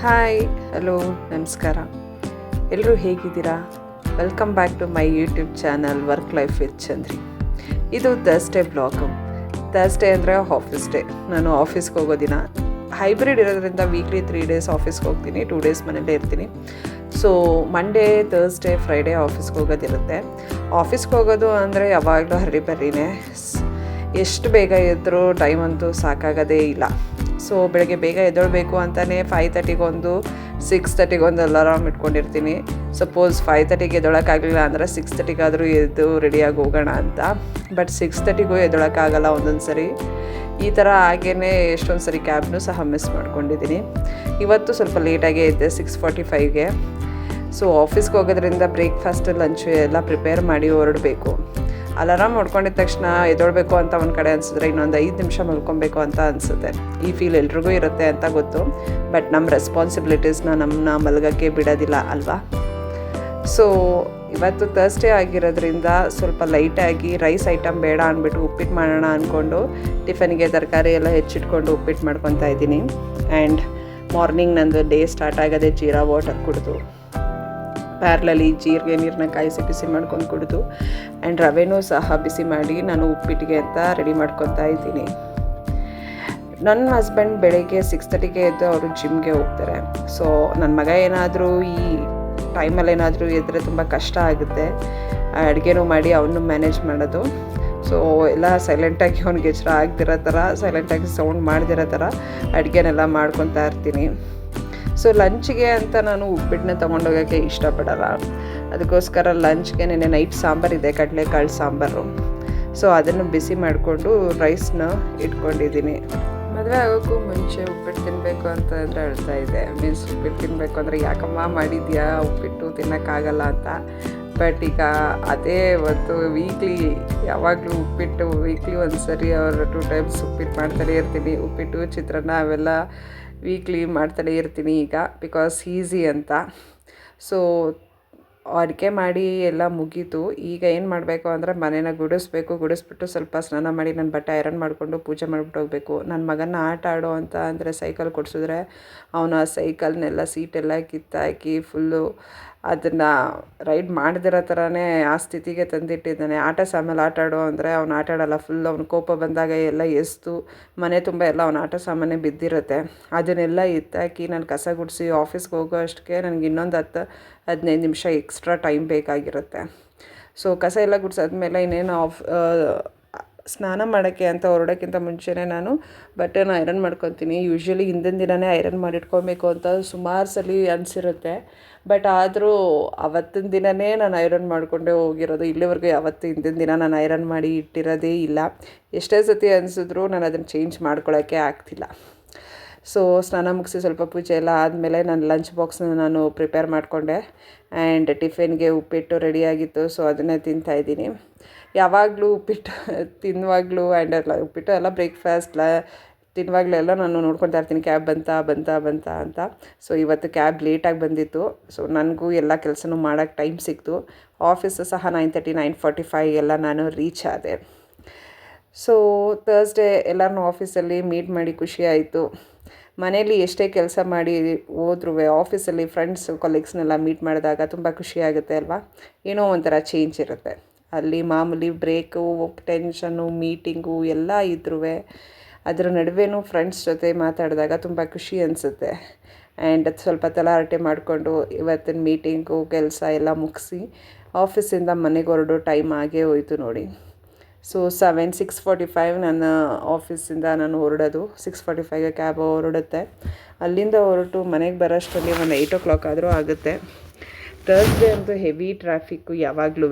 Hi, hello, ನಮಸ್ಕಾರ. ಎಲ್ಲರೂ ಹೇಗಿದ್ದೀರಾ? Welcome back to my YouTube channel work life with Chandri. ಇದು ಥರ್ಸ್ಡೇ ಬ್ಲಾಗು. ಥರ್ಸ್ಡೇ ಅಂದರೆ ಆಫೀಸ್ ಡೇ. ನಾನು ಆಫೀಸ್ಗೆ ಹೋಗೋ ದಿನ. ಹೈಬ್ರಿಡ್ ಇರೋದ್ರಿಂದ ವೀಕ್ಲಿ 3 ಡೇಸ್ ಆಫೀಸ್ಗೆ ಹೋಗ್ತೀನಿ, 2 ಡೇಸ್ ಮನೇಲೇ ಇರ್ತೀನಿ. ಸೊ ಮಂಡೇ, ಥರ್ಸ್ಡೇ, ಫ್ರೈಡೇ ಆಫೀಸ್ಗೆ ಹೋಗೋದಿರುತ್ತೆ. ಆಫೀಸ್ಗೆ ಹೋಗೋದು ಅಂದರೆ ಯಾವಾಗಲೂ ಹರಿಬರಿನೇ. ಎಷ್ಟು ಬೇಗ ಎದ್ದರೂ ಟೈಮ್ ಅಂತೂ ಸಾಕಾಗೋದೇ ಇಲ್ಲ. ಸೊ ಬೆಳಗ್ಗೆ ಬೇಗ ಎದ್ದೇಳಬೇಕು ಅಂತಲೇ 5:30 ಒಂದು 6:30 ಒಂದು ಅಲಾರಾಮ್ ಇಟ್ಕೊಂಡಿರ್ತೀನಿ. ಸಪೋಸ್ 5:30 ಎದ್ದೇಳೋಕ್ಕಾಗಲಿಲ್ಲ ಅಂದರೆ 6:30 ಎದ್ದು ರೆಡಿಯಾಗಿ ಹೋಗೋಣ ಅಂತ. ಬಟ್ 6:30 ಎದ್ದೇಳೋಕ್ಕಾಗಲ್ಲ ಒಂದೊಂದು ಸರಿ. ಈ ಥರ ಹಾಗೇ ಎಷ್ಟೊಂದು ಸರಿ ಕ್ಯಾಬ್ನೂ ಸಹ ಮಿಸ್ ಮಾಡ್ಕೊಂಡಿದ್ದೀನಿ. ಇವತ್ತು ಸ್ವಲ್ಪ ಲೇಟಾಗೇ ಇದ್ದೆ, 6:45ಗೆ. ಸೊ ಆಫೀಸ್ಗೆ ಹೋಗೋದ್ರಿಂದ ಬ್ರೇಕ್ಫಾಸ್ಟ್, ಲಂಚು ಎಲ್ಲ ಪ್ರಿಪೇರ್ ಮಾಡಿ ಹೊರಡಬೇಕು. ಅಲಾರಾಮ್ ಹೊಡ್ಕೊಂಡಿದ್ದ ತಕ್ಷಣ ಎದ್ದೇಳಬೇಕು ಅಂತ ಒಂದು ಕಡೆ ಅನಿಸಿದ್ರೆ ಇನ್ನೊಂದು 5 ನಿಮಿಷ ಮಲ್ಕೊಬೇಕು ಅಂತ ಅನಿಸುತ್ತೆ. ಈ ಫೀಲ್ ಎಲ್ರಿಗೂ ಇರುತ್ತೆ ಅಂತ ಗೊತ್ತು. ಬಟ್ ನಮ್ಮ ರೆಸ್ಪಾನ್ಸಿಬಿಲಿಟೀಸ್ನ ನಮ್ಮನ್ನ ಮಲಗೋಕ್ಕೆ ಬಿಡೋದಿಲ್ಲ ಅಲ್ವಾ? ಸೊ ಇವತ್ತು ಥರ್ಸ್ಡೇ ಆಗಿರೋದ್ರಿಂದ ಸ್ವಲ್ಪ ಲೈಟಾಗಿ ರೈಸ್ ಐಟಮ್ ಬೇಡ ಅಂದ್ಬಿಟ್ಟು ಉಪ್ಪಿಟ್ಟು ಮಾಡೋಣ ಅಂದ್ಕೊಂಡು ಟಿಫನ್ಗೆ ತರಕಾರಿ ಎಲ್ಲ ಹೆಚ್ಚಿಟ್ಕೊಂಡು ಉಪ್ಪಿಟ್ಟು ಮಾಡ್ಕೊತಾ ಇದ್ದೀನಿ. ಆ್ಯಂಡ್ ಮಾರ್ನಿಂಗ್ ನಂದು ಡೇ ಸ್ಟಾರ್ಟ್ ಆಗೋದೇ ಜೀರಾ ವಾಟರ್ ಕುಡಿದು, ಪ್ಯಾರ್ಲಲ್ಲಿ ಜೀರಿಗೆ ನೀರನ್ನ ಕಾಯಿಸಿ ಬಿಸಿ ಮಾಡ್ಕೊಂಡು ಕುಡಿದು, ಆ್ಯಂಡ್ ರವೆನೂ ಸಹ ಬಿಸಿ ಮಾಡಿ ನಾನು ಉಪ್ಪಿಟ್ಟಿಗೆ ಅಂತ ರೆಡಿ ಮಾಡ್ಕೊತಾ ಇದ್ದೀನಿ. ನನ್ನ ಹಸ್ಬೆಂಡ್ ಬೆಳಗ್ಗೆ 6:30ಗೆ ಎದ್ದು ಅವರು ಜಿಮ್ಗೆ ಹೋಗ್ತಾರೆ. ಸೊ ನನ್ನ ಮಗ ಏನಾದರೂ ಈ ಟೈಮಲ್ಲಿ ಏನಾದರೂ ಎದ್ದರೆ ತುಂಬ ಕಷ್ಟ ಆಗುತ್ತೆ ಅಡುಗೆನೂ ಮಾಡಿ ಅವನು ಮ್ಯಾನೇಜ್ ಮಾಡೋದು. ಸೊ ಎಲ್ಲ ಸೈಲೆಂಟಾಗಿ ಅವ್ನಿಗೆ ಎಚ್ಚರ ಆಗ್ದಿರೋ ಥರ, ಸೈಲೆಂಟಾಗಿ ಸೌಂಡ್ ಮಾಡ್ದಿರೋ ಥರ ಅಡುಗೆನೆಲ್ಲ ಮಾಡ್ಕೊತಾ ಇರ್ತೀನಿ. ಸೊ ಲಂಚ್ಗೆ ಅಂತ ನಾನು ಉಪ್ಪಿಟ್ಟನ್ನ ತೊಗೊಂಡೋಗೋಕ್ಕೆ ಇಷ್ಟಪಡಲ್ಲ. ಅದಕ್ಕೋಸ್ಕರ ಲಂಚ್ಗೆ ನೆನ್ನೆ ನೈಟ್ ಸಾಂಬಾರಿದೆ, ಕಡಲೆಕಾಳು ಸಾಂಬಾರು. ಸೊ ಅದನ್ನು ಬಿಸಿ ಮಾಡಿಕೊಂಡು ರೈಸ್ನ ಇಟ್ಕೊಂಡಿದ್ದೀನಿ. ಮದುವೆ ಆಗೋಕ್ಕೂ ಮುಂಚೆ ಉಪ್ಪಿಟ್ಟು ತಿನ್ನಬೇಕು ಅಂತಂದರೆ ಹೇಳ್ತಾ ಇದ್ದೆ. ಮೀನ್ಸ್ ಉಪ್ಪಿಟ್ಟು ತಿನ್ನಬೇಕು ಅಂದರೆ ಯಾಕಮ್ಮ ಮಾಡಿದ್ಯಾ, ಉಪ್ಪಿಟ್ಟು ತಿನ್ನೋಕ್ಕಾಗಲ್ಲ ಅಂತ. ಬಟ್ ಈಗ ಅದೇ ಒಂದು ವೀಕ್ಲಿ ಯಾವಾಗಲೂ ಉಪ್ಪಿಟ್ಟು, ವೀಕ್ಲಿ ಒಂದು ಸರಿ ಅವರು 2 ಟೈಮ್ಸ್ ಉಪ್ಪಿಟ್ಟು ಮಾಡ್ತಾನೆ ಇರ್ತೀನಿ. ಉಪ್ಪಿಟ್ಟು, ಚಿತ್ರಾನ್ನ ಅವೆಲ್ಲ ವೀಕ್ಲಿ ಮಾಡ್ತಾನೆ ಇರ್ತೀನಿ ಈಗ, ಬಿಕಾಸ್ ಈಸಿ ಅಂತ. ಸೊ ಅಡುಗೆ ಮಾಡಿ ಎಲ್ಲ ಮುಗೀತು. ಈಗ ಏನು ಮಾಡಬೇಕು ಅಂದರೆ ಮನೇನ ಗುಡಿಸ್ಬಿಟ್ಟು ಸ್ವಲ್ಪ ಸ್ನಾನ ಮಾಡಿ ನನ್ನ ಬಟ್ಟೆ ಐರನ್ ಮಾಡಿಕೊಂಡು ಪೂಜೆ ಮಾಡಿಬಿಟ್ಟು ಹೋಗಬೇಕು. ನನ್ನ ಮಗನ ಆಟ ಆಡೋ ಅಂತ ಅಂದರೆ ಸೈಕಲ್ ಕೊಡಿಸಿದ್ರೆ ಅವನು ಆ ಸೈಕಲ್ನೆಲ್ಲ ಸೀಟೆಲ್ಲ ಕಿತ್ತಾಕಿ ಫುಲ್ಲು ಅದನ್ನು ರೈಡ್ ಮಾಡದಿರೋ ಥರನೇ ಆ ಸ್ಥಿತಿಗೆ ತಂದಿಟ್ಟಿದ್ದಾನೆ. ಆಟ ಸಾಮಾನು ಆಟ ಆಡೋ ಅಂದರೆ ಅವ್ನು ಆಟ ಆಡೋಲ್ಲ. ಫುಲ್ ಅವ್ನು ಕೋಪ ಬಂದಾಗ ಎಲ್ಲ ಎಸ್ತು ಮನೆ ತುಂಬ ಎಲ್ಲ ಅವ್ನ ಆಟ ಸಾಮಾನೇ ಬಿದ್ದಿರುತ್ತೆ. ಅದನ್ನೆಲ್ಲ ಎತ್ತಾಕಿ ನಾನು ಕಸ ಗುಡಿಸಿ ಆಫೀಸ್ಗೆ ಹೋಗೋ ಅಷ್ಟಕ್ಕೆ ನನಗೆ ಇನ್ನೊಂದು 10-15 ನಿಮಿಷ ಎಕ್ಸ್ಟ್ರಾ ಟೈಮ್ ಬೇಕಾಗಿರುತ್ತೆ. ಸೊ ಕಸ ಎಲ್ಲ ಗುಡಿಸಾದ್ಮೇಲೆ ಇನ್ನೇನು ಸ್ನಾನ ಮಾಡೋಕ್ಕೆ ಅಂತ ಹೊರಡೋಕ್ಕಿಂತ ಮುಂಚೆನೇ ನಾನು ಬಟ್ಟೆನ ಐರನ್ ಮಾಡ್ಕೊತೀನಿ. ಯೂಶ್ವಲಿ ಹಿಂದಿನ ದಿನವೇ ಐರನ್ ಮಾಡಿಟ್ಕೊಬೇಕು ಅಂತ ಸುಮಾರು ಸಲ ಅನಿಸಿರುತ್ತೆ. ಬಟ್ ಆದರೂ ಅವತ್ತಿನ ದಿನವೇ ನಾನು ಐರನ್ ಮಾಡಿಕೊಂಡೇ ಹೋಗಿರೋದು. ಇಲ್ಲಿವರೆಗೂ ಯಾವತ್ತೂ ಹಿಂದಿನ ದಿನ ನಾನು ಐರನ್ ಮಾಡಿ ಇಟ್ಟಿರೋದೇ ಇಲ್ಲ. ಎಷ್ಟೇ ಸತಿ ಅನಿಸಿದ್ರು ನಾನು ಅದನ್ನು ಚೇಂಜ್ ಮಾಡ್ಕೊಳ್ಳೋಕ್ಕೆ ಆಗ್ತಿಲ್ಲ. ಸೊ ಸ್ನಾನ ಮುಗಿಸಿ ಸ್ವಲ್ಪ ಪೂಜೆ ಎಲ್ಲ ಆದಮೇಲೆ ನಾನು ಲಂಚ್ ಬಾಕ್ಸ್ನ ನಾನು ಪ್ರಿಪೇರ್ ಮಾಡಿಕೊಂಡೆ. And ಟಿಫಿನ್ಗೆ uppittu ರೆಡಿಯಾಗಿತ್ತು. ಸೊ ಅದನ್ನೇ ತಿಂತಾಯಿದ್ದೀನಿ. ಯಾವಾಗಲೂ ಉಪ್ಪಿಟ್ಟು ತಿನ್ನುವಾಗಲೂ ಆ್ಯಂಡ್ ಎಲ್ಲ ಉಪ್ಪಿಟ್ಟು ಎಲ್ಲ ಬ್ರೇಕ್ಫಾಸ್ಟ್ ತಿನ್ನುವಾಗಲೆಲ್ಲ ನಾನು ನೋಡ್ಕೊತಾ ಇರ್ತೀನಿ ಕ್ಯಾಬ್ ಬಂತಾ ಅಂತ. ಸೊ ಇವತ್ತು ಕ್ಯಾಬ್ ಲೇಟಾಗಿ ಬಂದಿತ್ತು. ಸೊ ನನಗೂ ಎಲ್ಲ ಕೆಲಸನೂ ಮಾಡೋಕ್ಕೆ ಟೈಮ್ ಸಿಕ್ತು. ಆಫೀಸು ಸಹ 9:30, 9:45 ಎಲ್ಲ ನಾನು ರೀಚ್ ಆದೆ. ಸೊ ಥರ್ಸ್ಡೇ ಎಲ್ಲರನ್ನೂ ಆಫೀಸಲ್ಲಿ ಮೀಟ್ ಮಾಡಿ ಖುಷಿ ಆಯಿತು. ಮನೇಲಿ ಎಷ್ಟೇ ಕೆಲಸ ಮಾಡಿ ಹೋದ್ರೂ ಆಫೀಸಲ್ಲಿ ಫ್ರೆಂಡ್ಸ್, ಕೊಲೀಗ್ಸ್ನೆಲ್ಲ ಮೀಟ್ ಮಾಡಿದಾಗ ತುಂಬ ಖುಷಿಯಾಗುತ್ತೆ ಅಲ್ವಾ? ಏನೋ ಒಂಥರ ಚೇಂಜ್ ಇರುತ್ತೆ. ಅಲ್ಲಿ ಮಾಮೂಲಿ ಬ್ರೇಕು, ಟೆನ್ಷನ್ನು, ಮೀಟಿಂಗು ಎಲ್ಲ ಇದ್ರೂ ಅದರ ನಡುವೆನೂ ಫ್ರೆಂಡ್ಸ್ ಜೊತೆ ಮಾತಾಡಿದಾಗ ತುಂಬ ಖುಷಿ ಅನಿಸುತ್ತೆ. ಆ್ಯಂಡ್ ಸ್ವಲ್ಪ ತಲಾರಟೆ ಮಾಡಿಕೊಂಡು ಇವತ್ತಿನ ಮೀಟಿಂಗು ಕೆಲಸ ಎಲ್ಲ ಮುಗಿಸಿ ಆಫೀಸಿಂದ ಮನೆಗೆ ಹೊರಡೋ ಟೈಮ್ ಆಗೇ ಹೋಯಿತು ನೋಡಿ. ಸೊ 6:45 ನನ್ನ ಆಫೀಸಿಂದ ನಾನು ಹೊರಡೋದು. 6:45ಗೆ ಕ್ಯಾಬ್ ಹೊರಡುತ್ತೆ. ಅಲ್ಲಿಂದ ಹೊರಟು ಮನೆಗೆ ಬರೋಷ್ಟರಲ್ಲಿ ಒಂದು 8 o'clock ಆದರೂ ಆಗುತ್ತೆ. ಥರ್ಸ್ಡೇ ಅಂತೂ ಹೆವಿ ಟ್ರಾಫಿಕ್ಕು ಯಾವಾಗಲೂ.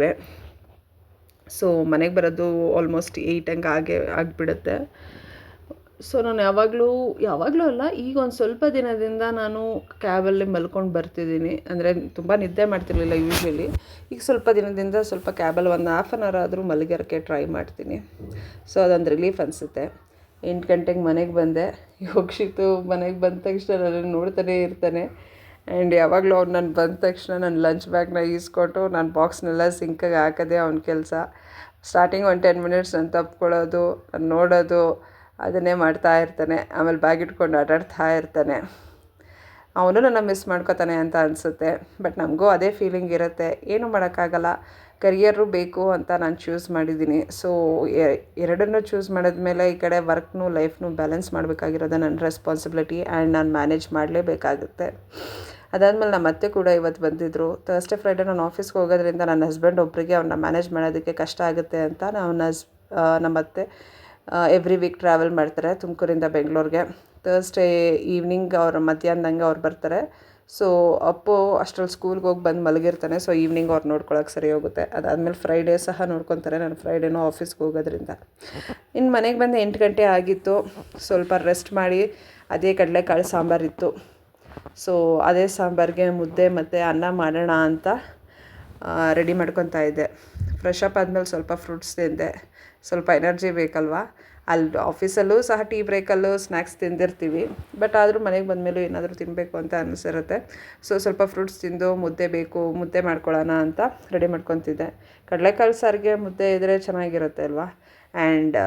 ಸೊ ಮನೆಗೆ ಬರೋದು ಆಲ್ಮೋಸ್ಟ್ 8 ಹಂಗೆ ಆಗಿಬಿಡುತ್ತೆ. ಸೊ ನಾನು ಯಾವಾಗಲೂ ಅಲ್ಲ, ಈಗ ಒಂದು ಸ್ವಲ್ಪ ದಿನದಿಂದ ನಾನು ಕ್ಯಾಬಲ್ಲಿ ಮಲ್ಕೊಂಡು ಬರ್ತಿದ್ದೀನಿ. ಅಂದರೆ ತುಂಬ ನಿದ್ದೆ ಮಾಡ್ತಿರ್ಲಿಲ್ಲ ಯೂಶ್ವಲಿ. ಈಗ ಸ್ವಲ್ಪ ದಿನದಿಂದ ಸ್ವಲ್ಪ ಕ್ಯಾಬಲ್ಲಿ ಒಂದು ಹಾಫ್ ಆನ್ ಅವರ್ ಆದರೂ ಮಲಗಿರೋಕ್ಕೆ ಟ್ರೈ ಮಾಡ್ತೀನಿ. ಸೊ ಅದೊಂದು ರಿಲೀಫ್ ಅನಿಸುತ್ತೆ. 8 ಗಂಟೆಗೆ ಮನೆಗೆ ಬಂದೆ. ಯೋಕ್ಷಿತು ಮನೆಗೆ ಬಂದ ತಕ್ಷಣ ನನ್ನನ್ನು ನೋಡ್ತಾನೇ ಇರ್ತಾನೆ. ಆ್ಯಂಡ್ ಯಾವಾಗಲೂ ಅವ್ನು ನಾನು ಬಂದ ತಕ್ಷಣ ನನ್ನ ಲಂಚ್ ಬ್ಯಾಗ್ನ ಈಸ್ಕೊಟ್ಟು ನಾನು ಬಾಕ್ಸ್ನೆಲ್ಲ ಸಿಂಕಿಗೆ ಹಾಕೋದೇ ಅವ್ನ ಕೆಲಸ. ಸ್ಟಾರ್ಟಿಂಗ್ ಒಂದು 10 ಮಿನಿಟ್ಸ್ ನಾನು ತಪ್ಕೊಳ್ಳೋದು, ನೋಡೋದು, ಅದನ್ನೇ ಮಾಡ್ತಾ ಇರ್ತಾನೆ. ಆಮೇಲೆ ಬ್ಯಾಗ್ ಇಟ್ಕೊಂಡು ಆಟಾಡ್ತಾ ಇರ್ತಾನೆ. ಅವನು ನನ್ನ ಮಿಸ್ ಮಾಡ್ಕೋತಾನೆ ಅಂತ ಅನಿಸುತ್ತೆ. ಬಟ್ ನಮಗೂ ಅದೇ ಫೀಲಿಂಗ್ ಇರುತ್ತೆ. ಏನೂ ಮಾಡೋಕ್ಕಾಗಲ್ಲ, ಕರಿಯರು ಬೇಕು ಅಂತ ನಾನು ಚೂಸ್ ಮಾಡಿದ್ದೀನಿ. ಸೊ ಎರಡನ್ನೂ ಚೂಸ್ ಮಾಡಿದ್ಮೇಲೆ ಈ ಕಡೆ ವರ್ಕ್ನು ಲೈಫ್ನು ಬ್ಯಾಲೆನ್ಸ್ ಮಾಡಬೇಕಾಗಿರೋದು ನನ್ನ ರೆಸ್ಪಾನ್ಸಿಬಿಲಿಟಿ ಆ್ಯಂಡ್ ನಾನು ಮ್ಯಾನೇಜ್ ಮಾಡಲೇಬೇಕಾಗುತ್ತೆ. ಅದಾದಮೇಲೆ ನಮ್ಮ ಅತ್ತೆ ಕೂಡ ಇವತ್ತು ಬಂದಿದ್ದರು. ಥರ್ಸ್ಡೇ ಫ್ರೈಡೇ ನಾನು ಆಫೀಸ್ಗೆ ಹೋಗೋದ್ರಿಂದ ನನ್ನ ಹಸ್ಬೆಂಡ್ ಒಬ್ಬರಿಗೆ ಅವ್ರನ್ನ ಮ್ಯಾನೇಜ್ ಮಾಡೋದಕ್ಕೆ ಕಷ್ಟ ಆಗುತ್ತೆ ಅಂತ ನಮ್ಮ ಅತ್ತೆ ಎವ್ರಿ ವೀಕ್ ಟ್ರಾವೆಲ್ ಮಾಡ್ತಾರೆ ತುಮಕೂರಿಂದ ಬೆಂಗಳೂರಿಗೆ. ಥರ್ಸ್ಡೇ ಈವ್ನಿಂಗ್ ಅವ್ರು ಮಧ್ಯಾಹ್ನದಂಗೆ ಅವ್ರು ಬರ್ತಾರೆ. ಸೊ ಅಪ್ಪು ಅಷ್ಟರಲ್ಲಿ ಸ್ಕೂಲ್ಗೆ ಹೋಗಿ ಬಂದು ಮಲಗಿರ್ತಾನೆ. ಸೊ ಈವ್ನಿಂಗ್ ಅವ್ರು ನೋಡ್ಕೊಳಕ್ಕೆ ಸರಿ ಹೋಗುತ್ತೆ. ಅದಾದಮೇಲೆ ಫ್ರೈಡೇ ಸಹ ನೋಡ್ಕೊತಾರೆ. ನಾನು ಫ್ರೈಡೇನೂ ಆಫೀಸ್ಗೆ ಹೋಗೋದ್ರಿಂದ. ಇನ್ನು ಮನೆಗೆ ಬಂದು 8 ಗಂಟೆ ಆಗಿತ್ತು. ಸ್ವಲ್ಪ ರೆಸ್ಟ್ ಮಾಡಿ ಅದೇ ಕಡಲೆಕಾಳು ಸಾಂಬಾರಿತ್ತು. ಸೊ ಅದೇ ಸಾಂಬಾರಿಗೆ ಮುದ್ದೆ ಮತ್ತು ಅನ್ನ ಮಾಡೋಣ ಅಂತ ರೆಡಿ ಮಾಡ್ಕೊತಾ ಇದ್ದೆ. ಫ್ರೆಶ್ ಅಪ್ ಆದಮೇಲೆ ಸ್ವಲ್ಪ ಫ್ರೂಟ್ಸ್ ತಿಂದೆ. ಸ್ವಲ್ಪ ಎನರ್ಜಿ ಬೇಕಲ್ವಾ. ಅಲ್ಲಿ ಆಫೀಸಲ್ಲೂ ಸಹ ಟೀ ಬ್ರೇಕಲ್ಲೂ ಸ್ನ್ಯಾಕ್ಸ್ ತಿಂದಿರ್ತೀವಿ. ಬಟ್ ಆದರೂ ಮನೆಗೆ ಬಂದಮೇಲೂ ಏನಾದರೂ ತಿನ್ನಬೇಕು ಅಂತ ಅನಿಸಿರುತ್ತೆ. ಸೊ ಸ್ವಲ್ಪ ಫ್ರೂಟ್ಸ್ ತಿಂದು ಮುದ್ದೆ ಮಾಡ್ಕೊಳ್ಳೋಣ ಅಂತ ರೆಡಿ ಮಾಡ್ಕೊತಿದ್ದೆ. ಕಡಲೆಕಾಳು ಸಾರಿಗೆ ಮುದ್ದೆ ಇದ್ದರೆ ಚೆನ್ನಾಗಿರುತ್ತೆ ಅಲ್ವಾ. ಆ್ಯಂಡ್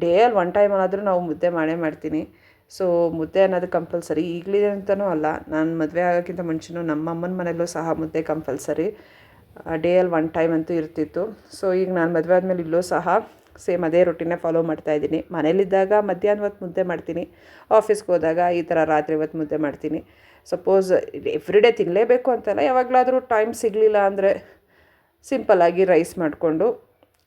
ಡೇಯಲ್ಲಿ 1 ಟೈಮ್ ಆದರೂ ನಾವು ಮುದ್ದೆ ಮಾಡ್ತೀನಿ. ಸೊ ಮುದ್ದೆ ಅನ್ನೋದು ಕಂಪಲ್ಸರಿ. ಈಗಲಿದೆ ಅಂತಲೂ ಅಲ್ಲ, ನಾನು ಮದುವೆ ಆಗೋಕ್ಕಿಂತ ಮುಂಚೆನೂ ನಮ್ಮ ಅಮ್ಮನ ಮನೆಯಲ್ಲೂ ಸಹ ಮುದ್ದೆ ಕಂಪಲ್ಸರಿ. ಡೇಯಲ್ಲಿ 1 ಟೈಮ್ ಅಂತೂ ಇರ್ತಿತ್ತು. ಸೊ ಈಗ ನಾನು ಮದುವೆ ಆದಮೇಲೆ ಇಲ್ಲೂ ಸಹ ಸೇಮ್ ಅದೇ ರೊಟೀನೇ ಫಾಲೋ ಮಾಡ್ತಾಯಿದ್ದೀನಿ. ಮನೇಲಿದ್ದಾಗ ಮಧ್ಯಾಹ್ನ ಹೊತ್ತು ಮುದ್ದೆ ಮಾಡ್ತೀನಿ. ಆಫೀಸ್ಗೆ ಹೋದಾಗ ಈ ಥರ ರಾತ್ರಿ ಹೊತ್ತು ಮುದ್ದೆ ಮಾಡ್ತೀನಿ. ಸಪೋಸ್ ಎವ್ರಿಡೇ ತಿನ್ನಲೇಬೇಕು ಅಂತಲ್ಲ, ಯಾವಾಗಲಾದರೂ ಟೈಮ್ ಸಿಗಲಿಲ್ಲ ಅಂದರೆ ಸಿಂಪಲ್ಲಾಗಿ ರೈಸ್ ಮಾಡಿಕೊಂಡು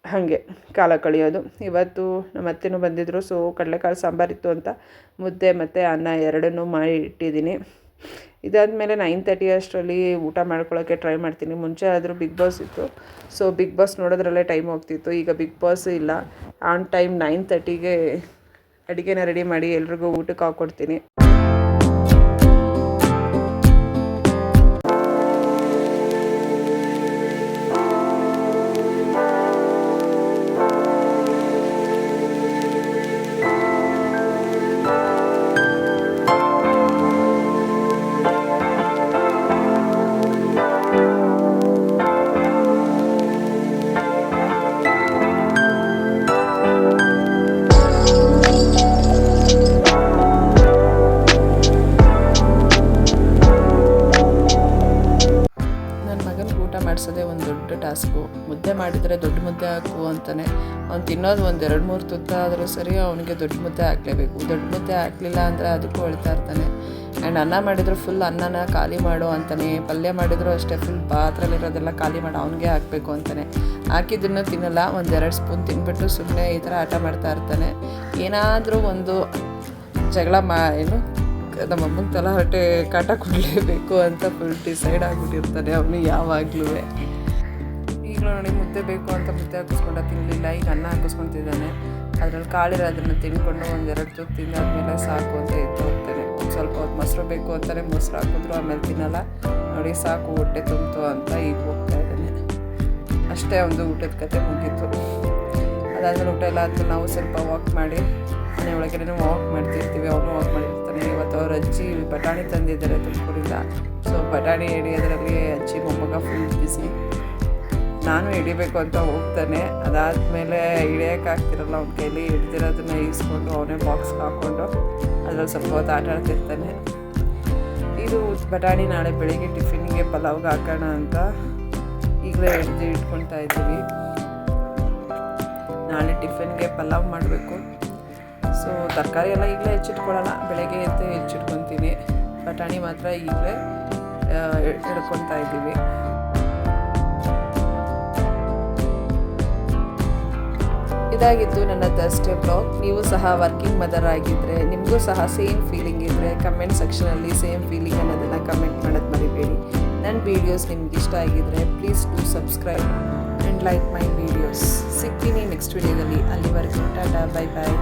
ಹಾಗೆ ಕಾಲ ಕಳೆಯೋದು. ಇವತ್ತು ನಮ್ಮ ಅತ್ತೆನೂ ಬಂದಿದ್ದರು. ಸೊ ಕಡಲೆಕಾಳು ಸಾಂಬಾರಿತ್ತು ಅಂತ ಮುದ್ದೆ ಮತ್ತು ಅನ್ನ ಎರಡನ್ನೂ ಮಾಡಿ ಇಟ್ಟಿದ್ದೀನಿ. ಇದಾದಮೇಲೆ 9:30 ಅಷ್ಟರಲ್ಲಿ ಊಟ ಮಾಡ್ಕೊಳ್ಳೋಕ್ಕೆ ಟ್ರೈ ಮಾಡ್ತೀನಿ. ಮುಂಚೆ ಆದರೂ ಬಿಗ್ ಬಾಸ್ ಇತ್ತು. ಸೊ ಬಿಗ್ ಬಾಸ್ ನೋಡೋದ್ರಲ್ಲೇ ಟೈಮ್ ಹೋಗ್ತಿತ್ತು. ಈಗ ಬಿಗ್ ಬಾಸ್ ಇಲ್ಲ. ಆನ್ ಟೈಮ್ 9:30ಗೆ ಅಡುಗೆನ ರೆಡಿ ಮಾಡಿ ಎಲ್ರಿಗೂ ಊಟಕ್ಕೆ ಹಾಕ್ಕೊಡ್ತೀನಿ. ಮಾಡಿಸೋದೇ ಒಂದು ದೊಡ್ಡ ಟಾಸ್ಕು. ಮುದ್ದೆ ಮಾಡಿದರೆ ದೊಡ್ಡ ಮುದ್ದೆ ಹಾಕು ಅಂತಾನೆ. ಅವ್ನು ತಿನ್ನೋದು 1-2-3 ತುತ್ತಾದರೂ ಸರಿ ಅವನಿಗೆ ದೊಡ್ಡ ಮುದ್ದೆ ಹಾಕಲೇಬೇಕು. ದೊಡ್ಡ ಮುದ್ದೆ ಹಾಕಲಿಲ್ಲ ಅಂದರೆ ಅದಕ್ಕೂ ಅಳ್ತಾ ಇರ್ತಾನೆ. ಆ್ಯಂಡ್ ಅನ್ನ ಮಾಡಿದ್ರು ಫುಲ್ ಅನ್ನನ ಖಾಲಿ ಮಾಡು ಅಂತಾನೆ. ಪಲ್ಯ ಮಾಡಿದ್ರು ಅಷ್ಟೇ ಫುಲ್ ಪಾತ್ರೆಲಿರೋದೆಲ್ಲ ಖಾಲಿ ಮಾಡಿ ಅವನಿಗೆ ಹಾಕಬೇಕು ಅಂತಾನೆ. ಹಾಕಿದ್ದನ್ನು ತಿನ್ನಲ್ಲ. 1-2 ಸ್ಪೂನ್ ತಿನ್ಬಿಟ್ಟು ಸುಮ್ಮನೆ ಈ ಥರ ಆಟ ಮಾಡ್ತಾ ಇರ್ತಾನೆ. ಏನಾದರೂ ಒಂದು ಜಗಳ ನಮ್ಮ ಅಮ್ಮನ ತಲಹರಟೆ ಕಾಟ ಕೊಡಲೇಬೇಕು ಅಂತ ಫುಲ್ ಡಿಸೈಡ್ ಆಗಿಬಿಟ್ಟಿರ್ತಾನೆ ಅವನು ಯಾವಾಗಲೂ. ಈಗಲೂ ನೋಡಿ ಮುದ್ದೆ ಬೇಕು ಅಂತ ಮುದ್ದೆ ಹಾಕಿಸ್ಕೊಂಡ ತಿನ್ನಲಿಲ್ಲ. ಈಗ ಅನ್ನ ಹಾಕಿಸ್ಕೊತಿದ್ದಾನೆ. ಅದ್ರಲ್ಲಿ ಕಾಳಿರೋದನ್ನು ತಿನ್ಕೊಂಡು 1-2 ತುತ್ತು ತಿಂದಾದ್ಮೇಲೆ ಸಾಕು ಅಂತ ಇದ್ದು ಹೋಗ್ತಾನೆ. ಸ್ವಲ್ಪ ಹೊತ್ತು ಮೊಸರು ಬೇಕು ಅಂತಾನೆ ಮೊಸರು ಹಾಕಿದ್ರು ಆಮೇಲೆ ತಿನ್ನಲ್ಲ. ನೋಡಿ ಸಾಕು ಹೊಟ್ಟೆ ತುಂಬಿತು ಅಂತ ಈಗ ಹೋಗ್ತಾ ಇದ್ದಾನೆ. ಅಷ್ಟೇ ಒಂದು ಊಟದ ಕತೆ ಮುಗೀತು. ಅದಾದಮೇಲೆ ಊಟ ಎಲ್ಲ ಆದಮೇಲೆ ನಾವು ಸ್ವಲ್ಪ ವಾಕ್ ಮಾಡಿ ಮನೆ ಒಳಗಡೆ ವಾಕ್ ಮಾಡ್ತಿರ್ತೀವಿ. ಅವನು ವಾಕ್ ಮಾಡಿರ್ತಾನೆ. ಇವತ್ತು ಅವ್ರ ಅಜ್ಜಿ ಬಟಾಣಿ ತಂದಿದ್ದಾರೆ ತುಮಕೂರಿಂದ. ಸೊ ಬಟಾಣಿ ಹಿಡಿಯೋದ್ರಲ್ಲಿ ಅಜ್ಜಿ ಮೊಮ್ಮಗ ಫುಲ್ ಬಿಸಿ. ನಾನು ಹಿಡಿಬೇಕು ಅಂತ ಹೋಗ್ತಾನೆ. ಅದಾದಮೇಲೆ ಹಿಡಿಯೋಕ್ಕಾಗ್ತಿರಲ್ಲ ಅವ್ನ ಕೈಲಿ. ಹಿಡ್ದಿರೋದನ್ನ ಈಸ್ಕೊಂಡು ಅವನೇ ಬಾಕ್ಸ್ಗೆ ಹಾಕ್ಕೊಂಡು ಅದರಲ್ಲಿ ಸ್ವಲ್ಪ ಹೊತ್ತು ಆಟ ಆಡ್ತಿರ್ತಾನೆ. ಇದು ಬಟಾಣಿ ನಾಳೆ ಬೆಳಿಗ್ಗೆ ಟಿಫಿನ್ಗೆ ಪಲಾವ್ಗೆ ಹಾಕೋಣ ಅಂತ ಈಗಲೇ ಇಟ್ಕೊಳ್ತಾ ಇದ್ದೀವಿ. ನಾಳೆ ಟಿಫಿನ್ಗೆ ಪಲಾವ್ ಮಾಡಬೇಕು. ಸೊ ತರಕಾರಿ ಎಲ್ಲ ಈಗಲೇ ಹೆಚ್ಚಿಟ್ಕೊಳ್ಳೋಲ್ಲ, ಬೆಳಗ್ಗೆ ಎದ್ದು ಹೆಚ್ಚಿಟ್ಕೊತೀನಿ. ಬಟಾಣಿ ಮಾತ್ರ ಈಗಲೇ ಹಿಡ್ಕೊತಾ ಇದ್ದೀವಿ. ಇದಾಗಿತ್ತು ನನ್ನ ಥರ್ಸ್ಡೇ ಬ್ಲಾಗ್. ನೀವು ಸಹ ವರ್ಕಿಂಗ್ ಮದರ್ ಆಗಿದ್ದರೆ, ನಿಮಗೂ ಸಹ ಸೇಮ್ ಫೀಲಿಂಗ್ ಇದ್ದರೆ ಕಮೆಂಟ್ ಸೆಕ್ಷನಲ್ಲಿ ಸೇಮ್ ಫೀಲಿಂಗ್ ಅನ್ನೋದನ್ನು ಕಮೆಂಟ್ ಮಾಡೋದು ಮರಿಬೇಡಿ. ನನ್ನ ವೀಡಿಯೋಸ್ ನಿಮ್ಗೆ ಇಷ್ಟ ಆಗಿದ್ದರೆ please do subscribe and like my videos. ಸಿಗ್ತೀನಿ ನೆಕ್ಸ್ಟ್ ವೀಡಿಯೋದಲ್ಲಿ. ಅಲ್ಲಿವರೆಗೂ ಟಾಟಾ, ಬೈ ಬಾಯ್.